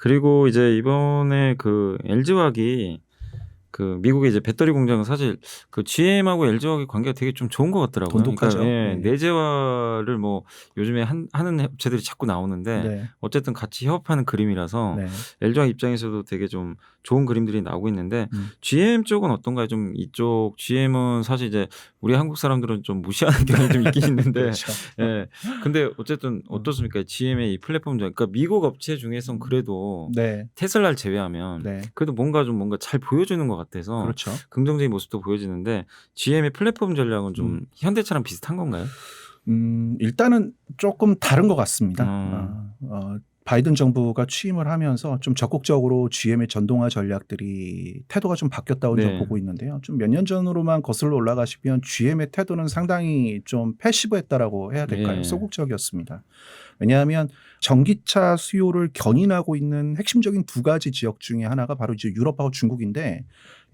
그리고 이제 이번에 그 LG화학이 그 미국의 이제 배터리 공장은 사실 그 GM하고 LG화학의 관계가 되게 좀 좋은 것 같더라고요. 그러니까 돈독하죠. 예, 네. 내재화를 뭐 요즘에 하는 업체들이 자꾸 나오는데 네. 어쨌든 같이 협업하는 그림이라서 네. LG화학 입장에서도 되게 좀 좋은 그림들이 나오고 있는데 음. GM 쪽은 어떤가요? 좀 이쪽 GM은 사실 이제 우리 한국 사람들은 좀 무시하는 경향이 좀 있긴 있는데 그렇죠. 예. 근데 어쨌든 어떻습니까? GM의 이 플랫폼 그러니까 미국 업체 중에선 그래도 네. 테슬라를 제외하면 네. 그래도 뭔가 잘 보여주는 것 같아서 그렇죠. 긍정적인 모습도 보여지는데 GM의 플랫폼 전략은 좀 음. 현대차랑 비슷한 건가요? 일단은 조금 다른 것 같습니다. 어. 바이든 정부가 취임을 하면서 좀 적극적으로 GM의 전동화 전략들이 태도가 좀 바뀌었다고 좀 네. 보고 있는데요. 좀 몇 년 전으로만 거슬러 올라가시면 GM의 태도는 상당히 좀 패시브했다라고 해야 될까요? 예. 소극적이었습니다. 왜냐하면 전기차 수요를 견인하고 있는 핵심적인 두 가지 지역 중에 하나가 바로 이제 유럽하고 중국인데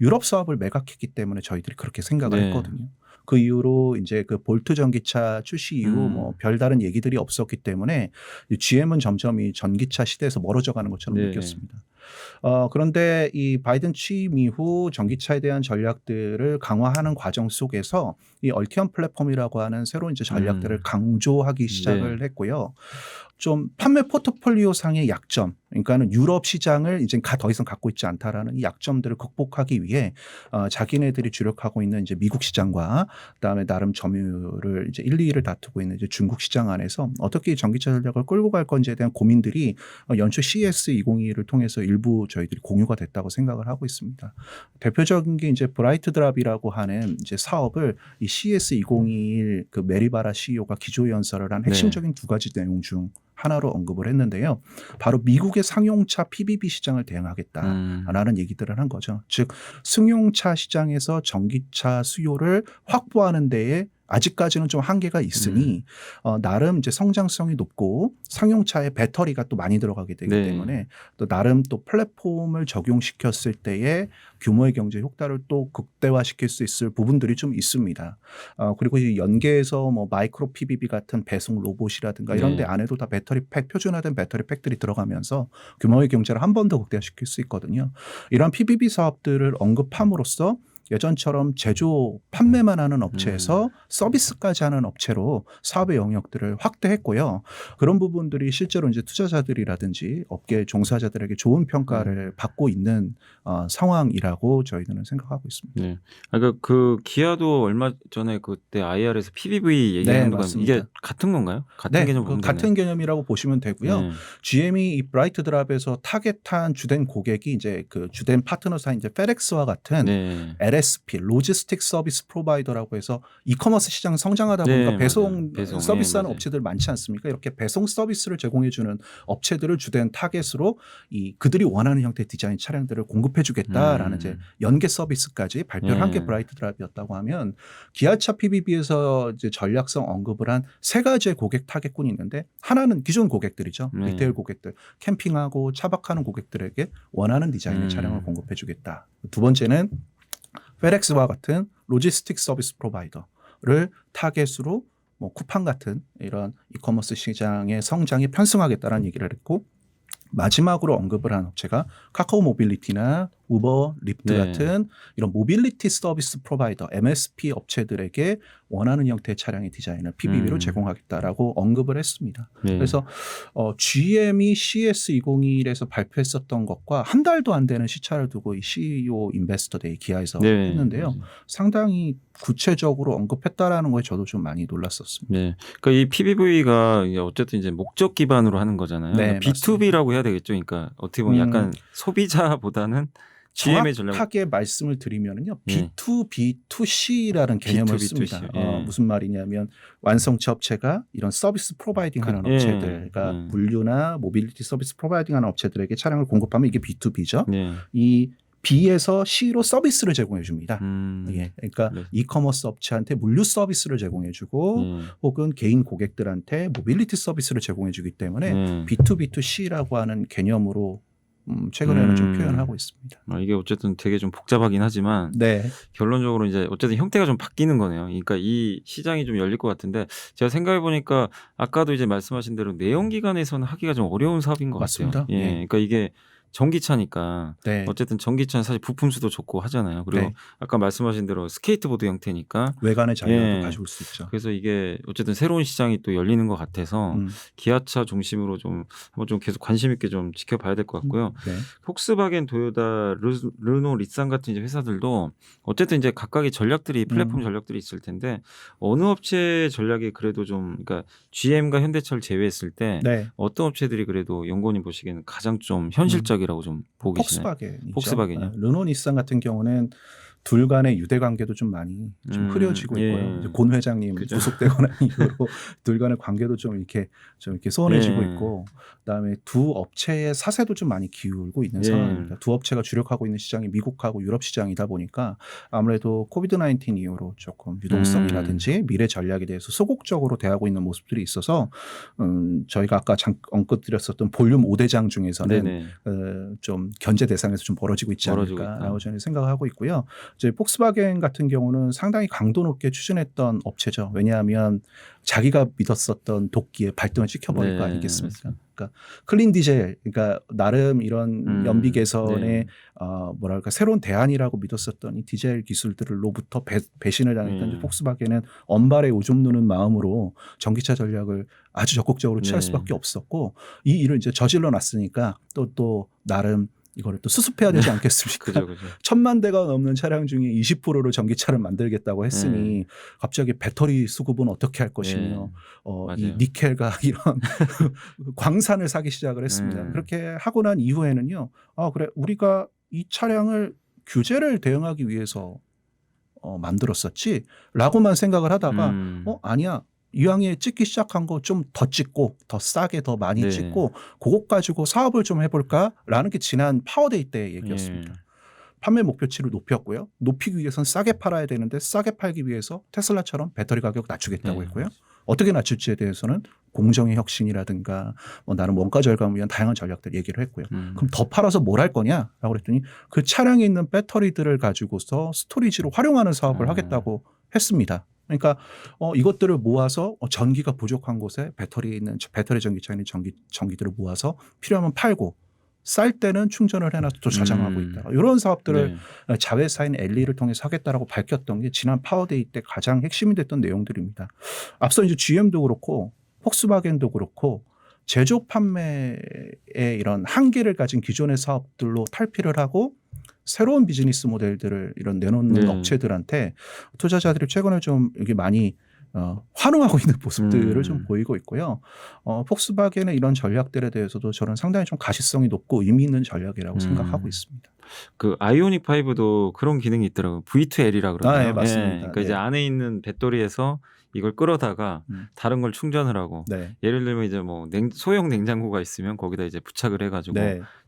유럽 사업을 매각했기 때문에 저희들이 그렇게 생각을 네. 했거든요. 그 이후로 이제 그 볼트 전기차 출시 이후 뭐 음. 별다른 얘기들이 없었기 때문에 이 GM은 점점 이 전기차 시대에서 멀어져 가는 것처럼 네. 느꼈습니다. 그런데 이 바이든 취임 이후 전기차에 대한 전략들을 강화하는 과정 속에서 이 얼티엄 플랫폼이라고 하는 새로운 이제 전략들을 음. 강조하기 네. 시작을 했고요. 좀 판매 포트폴리오 상의 약점, 그러니까는 유럽 시장을 이제 더 이상 갖고 있지 않다라는 이 약점들을 극복하기 위해 자기네들이 주력하고 있는 이제 미국 시장과 그다음에 나름 점유율을 이제 1, 2위를 다투고 있는 이제 중국 시장 안에서 어떻게 이 전기차 전략을 끌고 갈 건지에 대한 고민들이 연초 CES 2022를 통해서 일부 저희들이 공유가 됐다고 생각을 하고 있습니다. 대표적인 게 이제 브라이트 드랍이라고 하는 이제 사업을 이 CES 2021 그 메리바라 CEO가 기조 연설을 한 네. 핵심적인 두 가지 내용 중 하나로 언급을 했는데요. 바로 미국의 상용차 PBB 시장을 음. 대응하겠다라는 얘기들을 한 거죠. 즉 승용차 시장에서 전기차 수요를 확보하는 데에 아직까지는 좀 한계가 음. 있으니 나름 이제 성장성이 높고 상용차에 배터리가 또 많이 들어가게 되기 네. 때문에 또 나름 또 플랫폼을 적용시켰을 때의 규모의 경제 효과를 또 극대화시킬 수 있을 부분들이 좀 있습니다. 그리고 이 연계해서 뭐 마이크로 PBB 같은 배송 로봇이라든가 이런 데 네. 안에도 다 배터리 팩 표준화된 배터리 팩들이 들어가면서 규모의 경제를 한 번 더 극대화시킬 수 있거든요. 이런 PBB 사업들을 언급함으로써 예전처럼 제조 판매만 하는 음. 업체에서 서비스까지 하는 업체로 사업의 영역들을 확대했고요. 그런 부분들이 실제로 이제 투자자들이라든지 업계 종사자들에게 좋은 평가를 음. 받고 있는 상황이라고 저희들은 생각하고 있습니다. 네. 그러니까 그 기아도 얼마 전에 그때 IR에서 PBV 네, 얘기하는 거 이게 맞습니다. 같은 건가요? 같은 네. 개념 그 보면 되나요? 같은 개념이라고 보시면 되고요. 네. GM이 이 브라이트 드랍에서 타겟한 주된 고객이 이제 그 주된 파트너사인 이제 페덱스와 같은 네. LSP 로지스틱 서비스 프로바이더라고 해서 이커머스 시장이 성장하다 보니까 네 맞아요. 배송 배송. 예 서비스하는 맞아요. 업체들 많지 않습니까? 이렇게 배송 서비스를 제공해 주는 업체들을 주된 타겟으로 이 그들이 원하는 형태의 디자인 차량들을 공급해 주겠다라는 이제 음. 연계 서비스까지 발표를 한 게 예. 브라이트 드랍이었다고 하면 기아차 PBB에서 이제 전략성 언급을 한 세 가지의 고객 타겟군이 있는데 하나는 기존 고객들이죠. 리테일 네. 고객들, 캠핑하고 차박하는 고객들에게 원하는 디자인의 차량을 음. 공급해 주겠다. 두 번째는 페덱스와 같은 로지스틱 서비스 프로바이더를 타겟으로 뭐 쿠팡 같은 이런 이커머스 시장의 성장에 편승하겠다는 얘기를 했고 마지막으로 언급을 한 업체가 카카오 모빌리티나 우버, 리프트 네. 같은 이런 모빌리티 서비스 프로바이더 MSP 업체들에게 원하는 형태의 차량의 디자인을 PBB로 음. 제공하겠다라고 언급을 했습니다. 네. 그래서 GM이 CES 2021에서 발표했었던 것과 한 달도 안 되는 시차를 두고 이 CEO 인베스터 데이 기아에서 네. 했는데요. 맞아요. 상당히 구체적으로 언급했다라는 거에 저도 좀 많이 놀랐었습니다. 네. 그러니까 이 PBV가 이게 어쨌든 이제 목적 기반으로 하는 거잖아요. 그러니까 네, 맞습니다. B2B라고 해야 되겠죠. 그러니까 어떻게 보면 음, 약간 소비자보다는 GM의 전략 정확하게 말씀을 드리면은요. 예. B2B2C라는 개념을 B2B2C. 씁니다. 예. 무슨 말이냐면 완성차 업체가 이런 서비스 프로바이딩 하는 예. 업체들, 그러니까 예. 물류나 모빌리티 서비스 프로바이딩 하는 업체들에게 차량을 공급하면 이게 B2B죠. 네. 이 B에서 C로 서비스를 제공해 줍니다. 음. 예. 그러니까 네. 이커머스 업체한테 물류 서비스를 제공해 주고 예. 혹은 개인 고객들한테 모빌리티 서비스를 제공해 주기 때문에 네. B2B2C라고 하는 개념으로 최근에는 좀 표현하고 있습니다. 이게 어쨌든 되게 좀 복잡하긴 하지만 네. 결론적으로 이제 어쨌든 형태가 좀 바뀌는 거네요. 그러니까 이 시장이 좀 열릴 것 같은데 제가 생각해 보니까 아까도 이제 말씀하신 대로 내연기관에서는 하기가 좀 어려운 사업인 것 맞습니다. 같아요. 예, 예. 그러니까 이게 전기차니까 네. 어쨌든 전기차는 사실 부품 수도 좋고 하잖아요. 그리고 네. 아까 말씀하신 대로 스케이트보드 형태니까 외관의 자유도 예. 가져올 수 있죠. 그래서 이게 어쨌든 새로운 시장이 또 열리는 것 같아서 기아차 중심으로 좀 한번 좀 계속 관심 있게 좀 지켜봐야 될 것 같고요. 네. 폭스바겐, 도요타, 르노, 닛산 같은 이제 회사들도 어쨌든 이제 각각의 전략들이 플랫폼 전략들이 있을 텐데 어느 업체 전략이 그래도 좀 그러니까 GM과 현대차를 제외했을 때 네. 어떤 업체들이 그래도 연구원님 보시기에는 가장 좀 현실적이라고 좀 보고 계시나요? 폭스바겐이죠. 폭스바겐이요? 르노 닛산 같은 경우는 둘 간의 유대 관계도 좀 많이 좀 흐려지고 예. 있고요. 이제 곤 회장님 그죠. 구속되고 난 이후로 둘 간의 관계도 좀 이렇게 소원해지고 예. 있고, 그다음에 두 업체의 사세도 좀 많이 기울고 있는 예. 상황입니다. 두 업체가 주력하고 있는 시장이 미국하고 유럽 시장이다 보니까 아무래도 코비드 19 이후로 조금 유동성이라든지 미래 전략에 대해서 소극적으로 대하고 있는 모습들이 있어서 저희가 아까 언급 드렸었던 볼륨 5대장 중에서는 네네. 좀 견제 대상에서 좀 벌어지고 있지 벌어지고 않을까라고 있다. 저는 생각하고 있고요. 이제 폭스바겐 같은 경우는 상당히 강도 높게 추진했던 업체죠. 왜냐하면 자기가 믿었었던 도끼에 발등을 찍혀버릴 네, 거 아니겠습니까? 맞습니다. 그러니까 클린 디젤, 그러니까 나름 이런 연비 개선의 네. 뭐랄까 새로운 대안이라고 믿었었던 이 디젤 기술들로부터 배신을 당했던 이제 폭스바겐은 언발에 오줌 누는 마음으로 전기차 전략을 아주 적극적으로 취할 네. 수밖에 없었고, 이 일을 이제 저질러 놨으니까 또 나름 이거를 또 수습해야 되지 않겠습니까? 그죠, 그죠. 1000만 대가 넘는 차량 중에 20%를 전기차를 만들겠다고 했으니 갑자기 배터리 수급은 어떻게 할 것이며 이 맞아요. 니켈과 이런 광산을 사기 시작을 했습니다. 그렇게 하고 난 이후에는요. 그래 우리가 이 차량을 규제를 대응하기 위해서 만들었었지 라고만 생각을 하다가 아니야. 이왕에 찍기 시작한 거 좀 더 찍고 더 싸게 더 많이 네. 찍고 그것 가지고 사업을 좀 해볼까라는 게 지난 파워데이 때 얘기였습니다. 판매 목표치를 높였고요. 높이기 위해서는 싸게 팔아야 되는데 싸게 팔기 위해서 테슬라처럼 배터리 가격 낮추겠다고 했고요. 어떻게 낮출지에 대해서는 공정의 혁신이라든가 나름 원가 절감을 위한 다양한 전략들 얘기를 했고요. 그럼 더 팔아서 뭘 할 거냐라고 그랬더니 그 차량에 있는 배터리들을 가지고서 스토리지로 활용하는 사업을 하겠다고 했습니다. 그러니까 이것들을 모아서 전기가 부족한 곳에 배터리 전기차에 있는 전기들을 모아서 필요하면 팔고 쌀 때는 충전을 해놔서 또 저장하고 있다. 이런 사업들을 자회사인 엘리를 통해서 하겠다라고 밝혔던 게 지난 파워데이 때 가장 핵심이 됐던 내용들입니다. 앞서 이제 GM도 그렇고 폭스바겐도 그렇고 제조 판매의 이런 한계를 가진 기존의 사업들로 탈피를 하고 새로운 비즈니스 모델들을 이런 내놓는 업체들한테 투자자들이 최근에 좀 이게 많이 환호하고 있는 모습들을 좀 보이고 있고요. 폭스바겐의 이런 전략들에 대해서도 저는 상당히 좀 가시성이 높고 의미 있는 전략이라고 생각하고 있습니다. 그 아이오닉 5도 그런 기능이 있더라고요. V2L이라 그러나요? 네, 맞습니다. 그러니까 이제 안에 있는 배터리에서 이걸 끌어다가 다른 걸 충전을 하고 예를 들면 이제 뭐 소형 냉장고가 있으면 거기다 이제 부착을 해가지고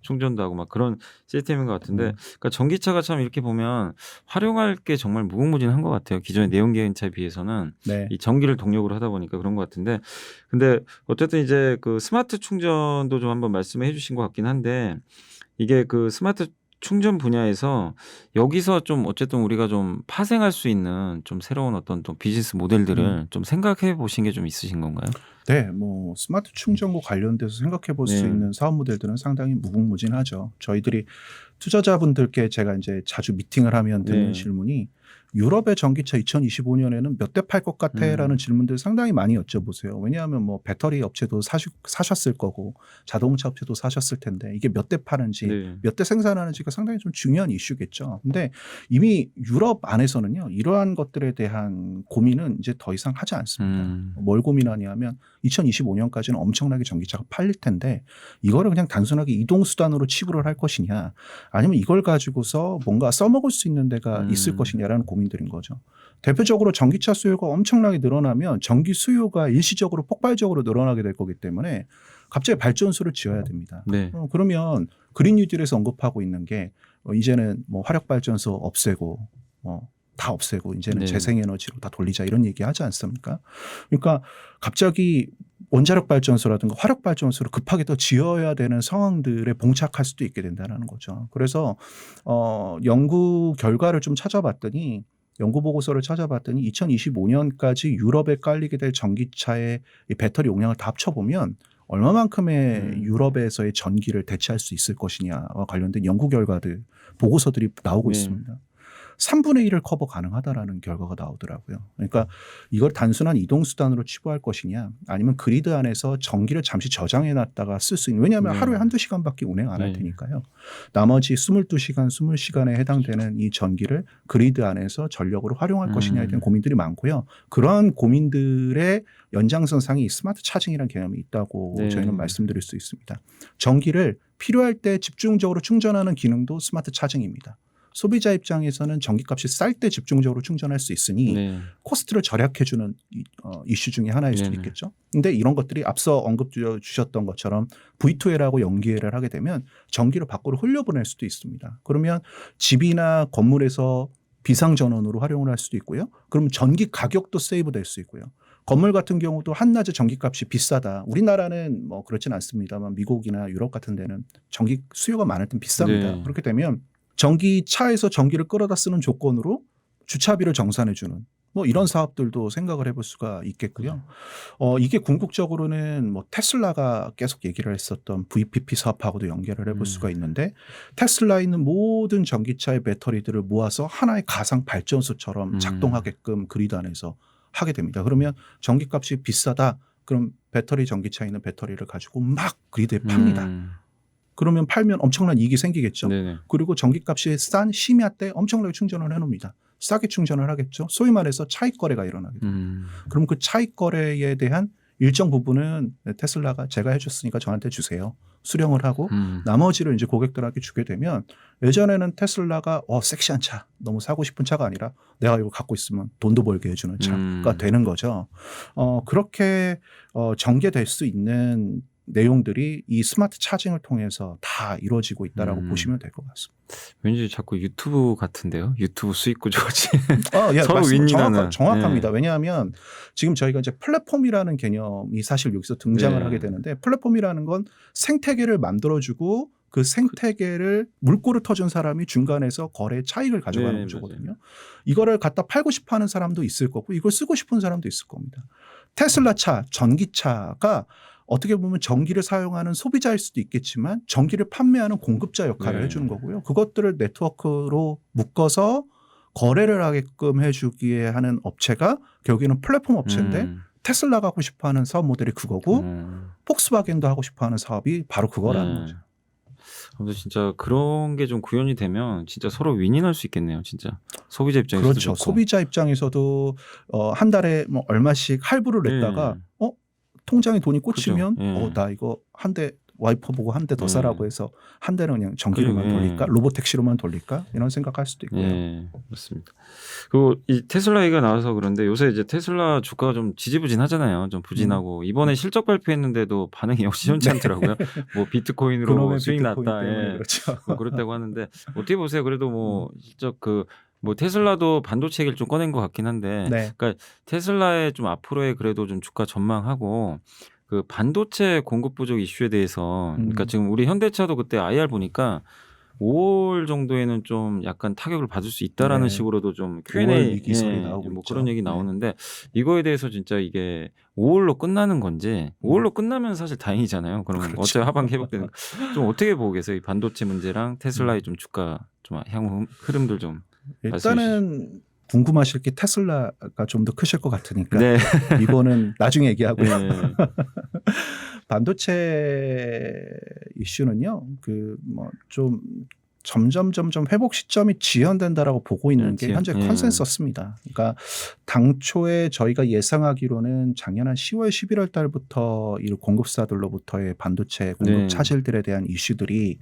충전도 하고 막 그런 시스템인 것 같은데 그러니까 전기차가 참 이렇게 보면 활용할 게 정말 무궁무진한 것 같아요. 기존의 내연기관차에 비해서는 이 전기를 동력으로 하다 보니까 그런 것 같은데 근데 어쨌든 이제 그 스마트 충전도 좀 한번 말씀해 주신 것 같긴 한데 이게 그 스마트 충전 분야에서 여기서 좀 어쨌든 우리가 좀 파생할 수 있는 좀 새로운 어떤 좀 비즈니스 모델들을 좀 생각해 보신 게 좀 있으신 건가요? 네, 뭐 스마트 충전과 관련돼서 생각해 볼 수 있는 사업 모델들은 상당히 무궁무진하죠. 저희들이 투자자분들께 제가 이제 자주 미팅을 하면 듣는 질문이 유럽의 전기차 2025년에는 몇 대 팔 것 같아라는 질문들 상당히 많이 여쭤보세요. 왜냐하면 뭐 배터리 업체도 사셨을 거고 자동차 업체도 사셨을 텐데 이게 몇 대 파는지 몇 대 생산하는지가 상당히 좀 중요한 이슈겠죠. 근데 이미 유럽 안에서는요 이러한 것들에 대한 고민은 이제 더 이상 하지 않습니다. 뭘 고민하냐면 2025년까지는 엄청나게 전기차가 팔릴 텐데 이거를 그냥 단순하게 이동수단으로 치부를 할 것이냐 아니면 이걸 가지고서 뭔가 써먹을 수 있는 데가 있을 것이냐라는 고민들인 거죠. 대표적으로 전기차 수요가 엄청나게 늘어나면 전기 수요가 일시적으로 폭발적으로 늘어나게 될 거기 때문에 갑자기 발전소를 지어야 됩니다. 그러면 그린 뉴딜에서 언급하고 있는 게 이제는 뭐 화력발전소 없애고 다 없애고 이제는 재생에너지로 다 돌리자 이런 얘기 하지 않습니까? 그러니까 갑자기 원자력 발전소라든가 화력 발전소를 급하게 또 지어야 되는 상황들에 봉착할 수도 있게 된다는 거죠. 그래서 연구 결과를 좀 찾아봤더니 연구 보고서를 찾아봤더니 2025년까지 유럽에 깔리게 될 전기차의 이 배터리 용량을 다 합쳐보면 얼마만큼의 유럽에서의 전기를 대체할 수 있을 것이냐와 관련된 연구 결과들 보고서들이 나오고 있습니다. 3분의 1을 커버 가능하다라는 결과가 나오더라고요. 그러니까 이걸 단순한 이동수단으로 치부할 것이냐 아니면 그리드 안에서 전기를 잠시 저장해 놨다가 쓸 수 있는, 왜냐하면 하루에 한두 시간밖에 운행 안 할 테니까요. 나머지 22시간, 20시간에 해당되는 이 전기를 그리드 안에서 전력으로 활용할 것이냐에 대한 고민들이 많고요. 그러한 고민들의 연장선상이 스마트 차징이라는 개념이 있다고 저희는 말씀드릴 수 있습니다. 전기를 필요할 때 집중적으로 충전하는 기능도 스마트 차징입니다. 소비자 입장에서는 전기값이 쌀 때 집중적으로 충전할 수 있으니 코스트를 절약해 주는 이슈 중에 하나일 수도 있겠죠. 근데 이런 것들이 앞서 언급 주셨던 것처럼 V2L하고 연계를 하게 되면 전기를 밖으로 흘려보낼 수도 있습니다. 그러면 집이나 건물에서 비상전원으로 활용을 할 수도 있고요. 그럼 전기 가격도 세이브 될 수 있고요. 건물 같은 경우도 한낮에 전기값이 비싸다. 우리나라는 뭐 그렇진 않습니다만 미국이나 유럽 같은 데는 전기 수요가 많을 땐 비쌉니다. 그렇게 되면 전기차에서 전기를 끌어다 쓰는 조건으로 주차비를 정산해 주는 뭐 이런 사업들도 생각을 해볼 수가 있겠고요. 이게 궁극적으로는 뭐 테슬라가 계속 얘기를 했었던 VPP 사업하고도 연결을 해볼 수가 있는데, 테슬라에 있는 모든 전기차의 배터리들을 모아서 하나의 가상 발전소처럼 작동하게끔 그리드 안에서 하게 됩니다. 그러면 전기값이 비싸다. 그럼 배터리 전기차에 있는 배터리를 가지고 막 그리드에 팝니다. 그러면 팔면 엄청난 이익이 생기겠죠. 그리고 전기값이 싼 심야 때 엄청나게 충전을 해놓습니다. 싸게 충전을 하겠죠. 소위 말해서 차익 거래가 일어나게 됩니다. 그럼 그 차익 거래에 대한 일정 부분은 테슬라가 제가 해줬으니까 저한테 주세요. 수령을 하고 나머지를 이제 고객들에게 주게 되면, 예전에는 테슬라가 섹시한 차, 너무 사고 싶은 차가 아니라 내가 이거 갖고 있으면 돈도 벌게 해주는 차가 되는 거죠. 그렇게 전개될 수 있는 내용들이 이 스마트 차징을 통해서 다 이루어지고 있다라고 보시면 될 것 같습니다. 왠지 자꾸 유튜브 같은데요. 유튜브 수익 구조지. 예, 서로 윈윈하는. 정확합니다. 왜냐하면 지금 저희가 이제 플랫폼이라는 개념이 사실 여기서 등장을 하게 되는데, 플랫폼이라는 건 생태계를 만들어주고 그 생태계를 물꼬를 터준 사람이 중간에서 거래 차익을 가져가는 구조거든요. 이거를 갖다 팔고 싶어하는 사람도 있을 거고 이걸 쓰고 싶은 사람도 있을 겁니다. 테슬라 차, 전기차가 어떻게 보면 전기를 사용하는 소비자일 수도 있겠지만 전기를 판매하는 공급자 역할을 해주는 거고요. 그것들을 네트워크로 묶어서 거래를 하게끔 해주기에 하는 업체가 결국에는 플랫폼 업체인데, 테슬라가 하고 싶어하는 사업 모델이 그거고 폭스바겐도 하고 싶어하는 사업이 바로 그거라는 거죠. 근데 진짜 그런 게 좀 구현이 되면 진짜 서로 윈윈할 수 있겠네요. 진짜 소비자 입장에서도 그렇죠. 좋고. 소비자 입장에서도 한 달에 뭐 얼마씩 할부를 냈다가 통장에 돈이 꽂히면 나 이거 한 대 와이퍼 보고 한 대 더 사라고 해서 한 대는 그냥 전기로만 돌릴까? 로보택시로만 돌릴까? 이런 생각할 수도 있고요. 맞습니다. 그리고 이 테슬라 얘기가 나와서 그런데 요새 이제 테슬라 주가가 좀 지지부진하잖아요. 좀 부진하고 이번에 실적 발표했는데도 반응이 역시 시원치 않더라고요. 뭐 비트코인으로 수익 났다. 그렇죠. 뭐 그렇다고 하는데 어떻게 보세요? 그래도 뭐 실적 뭐 테슬라도 반도체 얘기를 좀 꺼낸 것 같긴 한데, 그러니까 테슬라의 좀 앞으로의 그래도 좀 주가 전망하고 그 반도체 공급 부족 이슈에 대해서, 그러니까 지금 우리 현대차도 그때 IR 보니까 5월 정도에는 좀 약간 타격을 받을 수 있다라는 식으로도 좀 Q&A 뭐 그런 얘기 나오는데, 이거에 대해서 진짜 이게 5월로 끝나는 건지, 5월로 끝나면 사실 다행이잖아요. 그러면 어차피 하반기 회복되는 좀 어떻게 보고 계세요? 이 반도체 문제랑 테슬라의 좀 주가 좀 향후 흐름들 좀. 일단은 궁금하실 게 테슬라가 좀 더 크실 것 같으니까 이거는 나중에 얘기하고요. 반도체 이슈는요, 좀 점점 회복 시점이 지연된다라고 보고 있는 게 현재 컨센서스입니다. 그러니까 당초에 저희가 예상하기로는 작년 한 10월, 11월 달부터 이 공급사들로부터의 반도체 공급 차질들에 대한 이슈들이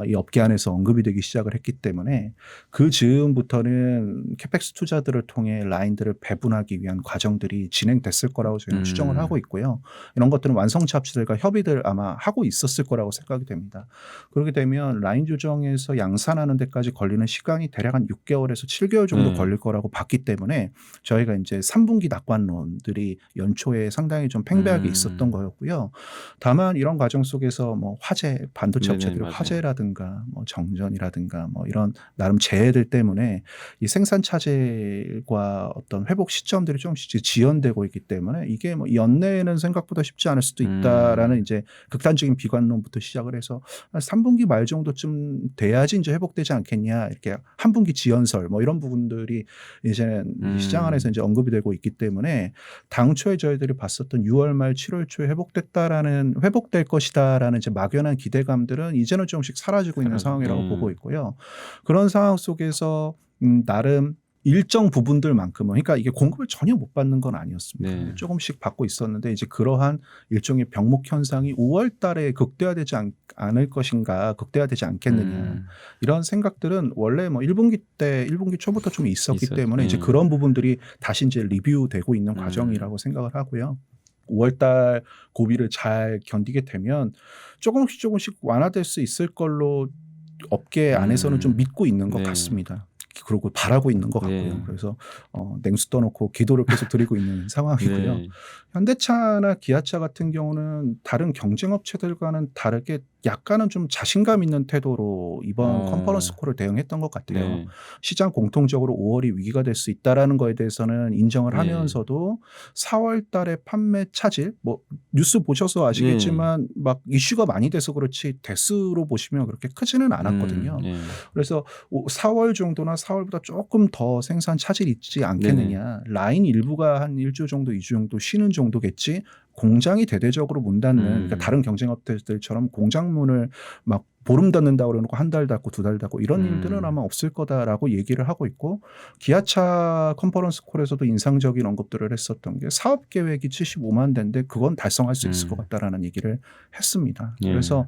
이 업계 안에서 언급이 되기 시작을 했기 때문에 그 즈음부터는 캐펙스 투자들을 통해 라인들을 배분하기 위한 과정들이 진행됐을 거라고 저희는 추정을 하고 있고요. 이런 것들은 완성차 업체들과 협의들 아마 하고 있었을 거라고 생각이 됩니다. 그렇게 되면 라인 조정에서 시작해서 양산하는 데까지 걸리는 시간이 대략 한 6개월에서 7개월 정도 걸릴 거라고 봤기 때문에 저희가 이제 3분기 낙관론들이 연초에 상당히 좀 팽배하게 있었던 거였고요. 다만 이런 과정 속에서 뭐 화재, 반도체 업체들의 화재라든가 뭐 정전이라든가 뭐 이런 나름 재해들 때문에 이 생산 차질과 어떤 회복 시점들이 조금씩 지연되고 있기 때문에 이게 뭐 연내에는 생각보다 쉽지 않을 수도 있다라는 이제 극단적인 비관론부터 시작을 해서 3분기 말 정도쯤 돼야지 이제 회복되지 않겠냐 이렇게 한 분기 지연설 뭐 이런 부분들이 이제 시장 안에서 이제 언급이 되고 있기 때문에 당초에 저희들이 봤었던 6월 말 7월 초에 회복될 것이다라는 이제 막연한 기대감들은 이제는 조금씩 사라지고 있는 상황이라고 보고 있고요. 그런 상황 속에서 나름 일정 부분들만큼은 그러니까 이게 공급을 전혀 못 받는 건 아니었습니다. 네. 조금씩 받고 있었는데 이제 그러한 일종의 병목 현상이 5월 달에 극대화되지 않을 것인가 극대화되지 않겠느냐 이런 생각들은 원래 뭐 1분기 초부터 좀 있었기 때문에 이제 그런 부분들이 다시 이제 리뷰되고 있는 과정이라고 생각을 하고요. 5월 달 고비를 잘 견디게 되면 조금씩 완화될 수 있을 걸로 업계 안에서는 좀 믿고 있는 것 같습니다. 그러고 바라고 있는 것 같고요. 그래서 냉수 떠놓고 기도를 계속 드리고 있는 상황이고요. 현대차나 기아차 같은 경우는 다른 경쟁업체들과는 다르게 약간은 좀 자신감 있는 태도로 이번 컨퍼런스 콜을 대응했던 것 같아요. 시장 공통적으로 5월이 위기가 될 수 있다라는 거에 대해서는 인정을 하면서도 4월 달에 판매 차질 뭐 뉴스 보셔서 아시겠지만 막 이슈가 많이 돼서 그렇지 대수로 보시면 그렇게 크지는 않았거든요. 그래서 4월 정도나 4월보다 조금 더 생산 차질이 있지 않겠느냐. 라인 일부가 한 1주 정도 2주 정도 쉬는 정도겠지. 공장이 대대적으로 문 닫는 그러니까 다른 경쟁업체들처럼 공장문을 막 보름 닫는다고 그러놓고 한 달 닫고 두 달 닫고 이런 일들은 아마 없을 거다라고 얘기를 하고 있고 기아차 컨퍼런스 콜에서도 인상적인 언급들을 했었던 게 사업 계획이 75만 대인데 그건 달성할 수 있을 것 같다라는 얘기를 했습니다. 그래서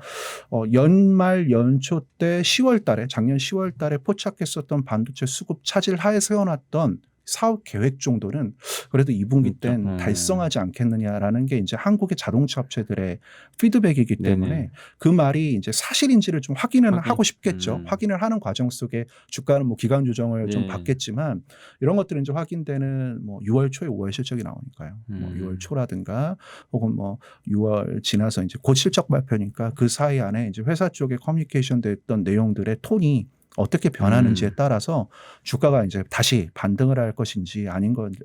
연말 연초 때 10월 달에 작년 10월 달에 포착했었던 반도체 수급 차질 하에 세워놨던 사업 계획 정도는 그래도 2분기 땐 달성하지 않겠느냐라는 게 이제 한국의 자동차 업체들의 피드백이기 때문에 그 말이 이제 사실인지를 좀 확인은 하고 싶겠죠. 확인을 하는 과정 속에 주가는 뭐 기간 조정을 좀 받겠지만 이런 것들은 이제 확인되는 뭐 6월 초에 5월 실적이 나오니까요. 뭐 6월 초라든가 혹은 뭐 6월 지나서 이제 곧 실적 발표니까 그 사이 안에 이제 회사 쪽에 커뮤니케이션 됐던 내용들의 톤이 어떻게 변하는지에 따라서 주가가 이제 다시 반등을 할 것인지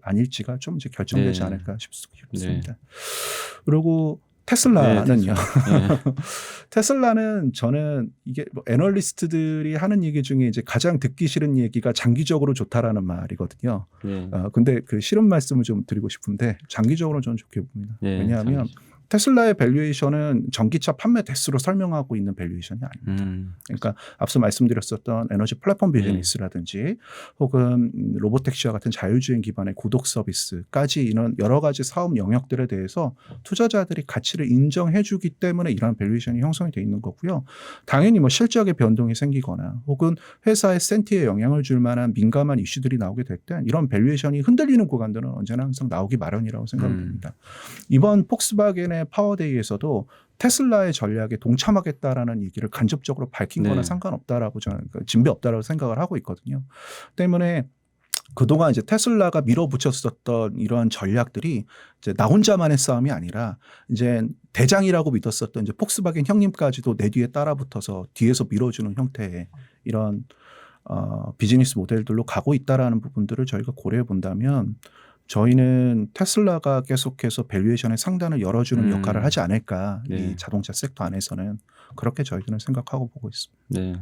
아닐지가 좀 이제 결정되지 않을까 싶습니다. 그리고 테슬라는요. 테슬라는 저는 이게 뭐 애널리스트들이 하는 얘기 중에 이제 가장 듣기 싫은 얘기가 장기적으로 좋다라는 말이거든요. 근데 그 싫은 말씀을 좀 드리고 싶은데 장기적으로 저는 좋게 봅니다. 왜냐하면 테슬라의 밸류에이션은 전기차 판매 대수로 설명하고 있는 밸류에이션이 아닙니다. 그러니까 앞서 말씀드렸었던 에너지 플랫폼 비즈니스라든지 혹은 로보택시와 같은 자율주행 기반의 고독 서비스까지 이런 여러 가지 사업 영역들에 대해서 투자자들이 가치를 인정해 주기 때문에 이러한 밸류에이션이 형성이 돼 있는 거고요. 당연히 뭐 실적의 변동이 생기거나 혹은 회사의 센티에 영향을 줄 만한 민감한 이슈들이 나오게 될 때 이런 밸류에이션이 흔들리는 구간들은 언제나 항상 나오기 마련이라고 생각합니다. 이번 폭스바겐의 파워데이에서도 테슬라의 전략에 동참하겠다라는 얘기를 간접적으로 밝힌 거나 상관없다라고 저는 진배 없다라고 생각을 하고 있거든요. 때문에 그동안 이제 테슬라가 밀어붙였었던 이러한 전략들이 이제 나 혼자만의 싸움이 아니라 이제 대장이라고 믿었었던 이제 폭스바겐 형님까지도 내 뒤에 따라붙어서 뒤에서 밀어주는 형태의 이런 비즈니스 모델들로 가고 있다라는 부분들을 저희가 고려해 본다면 저희는 테슬라가 계속해서 밸류에이션의 상단을 열어주는 역할을 하지 않을까. 이 자동차 섹터 안에서는 그렇게 저희들은 생각하고 보고 있습니다. 네.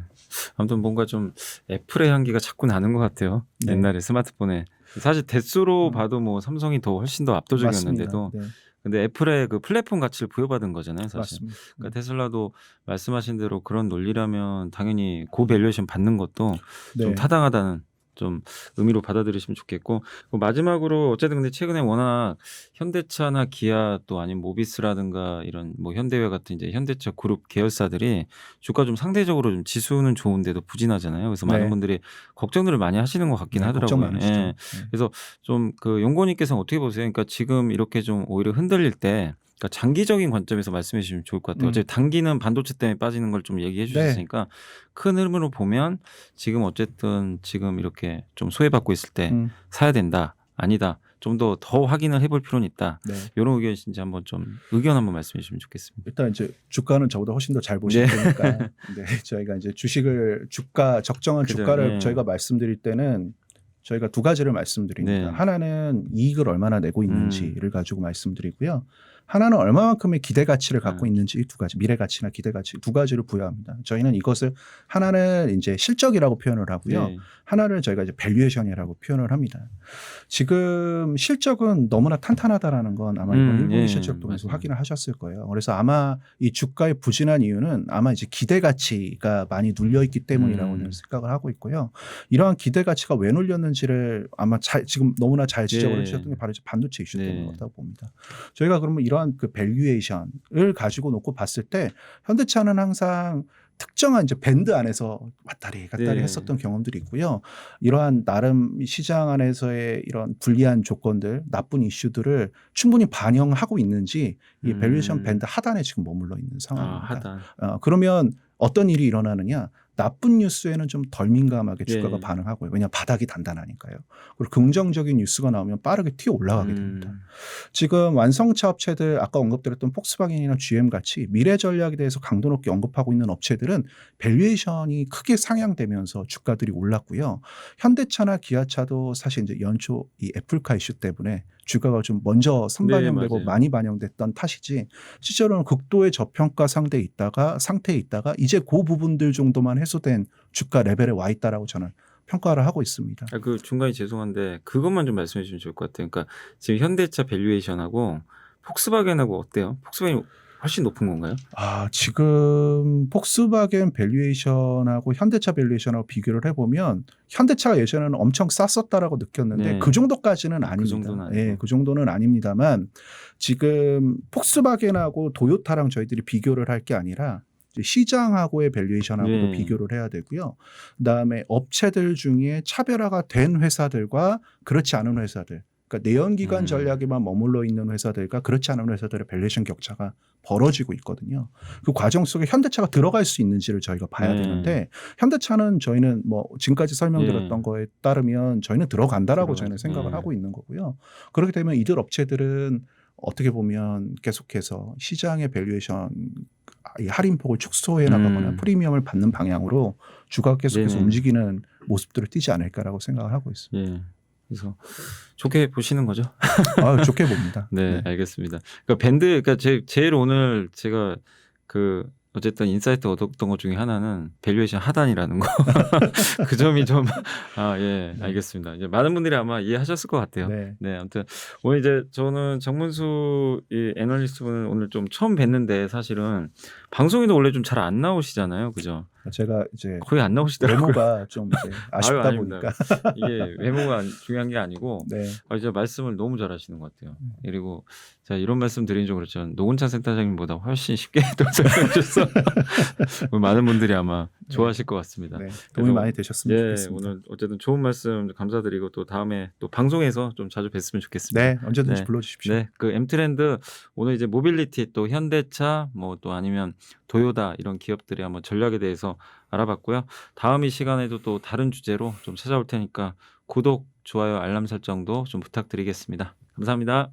아무튼 뭔가 좀 애플의 향기가 자꾸 나는 것 같아요. 옛날에 스마트폰에. 사실 대수로 봐도 뭐 삼성이 더 훨씬 더 압도적이었는데도 근데 애플의 그 플랫폼 가치를 부여받은 거잖아요, 사실. 맞습니다. 그러니까 테슬라도 말씀하신 대로 그런 논리라면 당연히 고밸류에이션 받는 것도 좀 타당하다는 좀 의미로 받아들이시면 좋겠고 마지막으로 어쨌든 근데 최근에 워낙 현대차나 기아 또 아니면 모비스라든가 이런 뭐 현대회 같은 이제 현대차 그룹 계열사들이 주가 좀 상대적으로 좀 지수는 좋은데도 부진하잖아요. 그래서 많은 분들이 걱정들을 많이 하시는 것 같긴 하더라고요. 그래서 좀 그 용고님께서는 어떻게 보세요? 그러니까 지금 이렇게 좀 오히려 흔들릴 때 그러니까 장기적인 관점에서 말씀해 주시면 좋을 것 같아요. 어차피 단기는 반도체 때문에 빠지는 걸 좀 얘기해 주셨으니까 큰 흐름으로 보면 지금 어쨌든 지금 이렇게 좀 소외받고 있을 때 사야 된다. 아니다. 좀 더 확인을 해볼 필요는 있다. 이런 의견이신지 한번 좀 의견 한번 말씀해 주시면 좋겠습니다. 일단 이제 주가는 저보다 훨씬 더 잘 보실 테니까 저희가 이제 적정한 주가를 저희가 말씀드릴 때는 저희가 두 가지를 말씀드립니다. 하나는 이익을 얼마나 내고 있는지를 가지고 말씀드리고요. 하나는 얼마만큼의 기대 가치를 갖고 있는지 두 가지, 미래 가치나 기대 가치 두 가지를 부여합니다. 저희는 이것을 하나는 이제 실적이라고 표현을 하고요. 하나를 저희가 이제 밸류에이션이라고 표현을 합니다. 지금 실적은 너무나 탄탄하다라는 건 아마 이번 1분기 실적 통해서 확인을 하셨을 거예요. 그래서 아마 이 주가의 부진한 이유는 아마 이제 기대 가치가 많이 눌려 있기 때문이라고 저는 생각을 하고 있고요. 이러한 기대 가치가 왜 눌렸는지를 아마 지금 너무나 잘 지적을 해주셨던 게 바로 이제 반도체 이슈 때문이라고 봅니다. 저희가 그러면 이러한 그 밸류에이션을 가지고 놓고 봤을 때 현대차는 항상 특정한 이제 밴드 안에서 왔다리 갔다리 했었던 경험들이 있고요. 이러한 나름 시장 안에서의 이런 불리한 조건들, 나쁜 이슈들을 충분히 반영하고 있는지 이 밸류에이션 밴드 하단에 지금 머물러 있는 상황입니다. 그러면 어떤 일이 일어나느냐? 나쁜 뉴스에는 좀 덜 민감하게 주가가 반응하고요. 왜냐하면 바닥이 단단하니까요. 그리고 긍정적인 뉴스가 나오면 빠르게 튀어 올라가게 됩니다. 지금 완성차 업체들 아까 언급드렸던 폭스바겐이나 GM 같이 미래 전략에 대해서 강도 높게 언급하고 있는 업체들은 밸류에이션이 크게 상향되면서 주가들이 올랐고요. 현대차나 기아차도 사실 이제 연초 이 애플카 이슈 때문에 주가가 좀 먼저 선반영되고 많이 반영됐던 탓이지 실제로는 극도의 저평가 상태에 있다가 이제 그 부분들 정도만 해소된 주가 레벨에 와 있다라고 저는 평가를 하고 있습니다. 그 중간에 죄송한데 그것만 좀 말씀해 주시면 좋을 것 같아요. 그러니까 지금 현대차 밸류에이션하고 폭스바겐하고 어때요? 폭스바겐이 훨씬 높은 건가요? 지금 폭스바겐 밸류에이션하고 현대차 밸류에이션하고 비교를 해보면 현대차가 예전에는 엄청 쌌었다라고 느꼈는데 그 정도까지는 아닙니다. 그 정도는 아닙니다만 지금 폭스바겐하고 도요타랑 저희들이 비교를 할 게 아니라 시장하고의 밸류에이션하고도 비교를 해야 되고요. 그다음에 업체들 중에 차별화가 된 회사들과 그렇지 않은 회사들, 그러니까 내연기관 전략에만 머물러 있는 회사들과 그렇지 않은 회사들의 밸류에이션 격차가 벌어지고 있거든요. 그 과정 속에 현대차가 들어갈 수 있는지를 저희가 봐야 되는데 현대차는 저희는 뭐 지금까지 설명드렸던 거에 따르면 저희는 들어간다라고 저희는 생각을 하고 있는 거고요. 그렇게 되면 이들 업체들은 어떻게 보면 계속해서 시장의 밸류에이션 할인폭을 축소해 나가거나 프리미엄을 받는 방향으로 주가가 계속해서 움직이는 모습들을 띠지 않을까라고 생각을 하고 있습니다. 그래서 좋게 보시는 거죠? 좋게 봅니다. 네, 알겠습니다. 그러니까 그러니까 제일 오늘 제가 어쨌든 인사이트 얻었던 것 중에 하나는 밸류에이션 하단이라는 거. 그 점이 좀 알겠습니다. 이제 많은 분들이 아마 이해하셨을 것 같아요. 아무튼 오늘 이제 저는 정문수 이 애널리스트분을 오늘 좀 처음 뵀는데 사실은 방송에도 원래 좀 잘 안 나오시잖아요, 그죠? 제가 이제 거의 안 나오시더라고요. 외모가 좀 이제 아쉽다 보니까 이게 외모가 중요한 게 아니고 이제 말씀을 너무 잘하시는 것 같아요. 그리고 제가 이런 말씀 드리는 좀 그렇죠. 노은찬 센터장님보다 훨씬 쉽게 또 설명해 주셔서 많은 분들이 아마 좋아하실 것 같습니다. 도움이 많이 되셨으면 좋겠습니다. 오늘 어쨌든 좋은 말씀 감사드리고 또 다음에 또 방송에서 좀 자주 뵀으면 좋겠습니다. 언제든지 불러주십시오. 그 M트렌드 오늘 이제 모빌리티 또 현대차 뭐 또 아니면 도요다 이런 기업들의 한번 전략에 대해서 알아봤고요. 다음 이 시간에도 또 다른 주제로 좀 찾아올 테니까 구독, 좋아요, 알람 설정도 좀 부탁드리겠습니다. 감사합니다.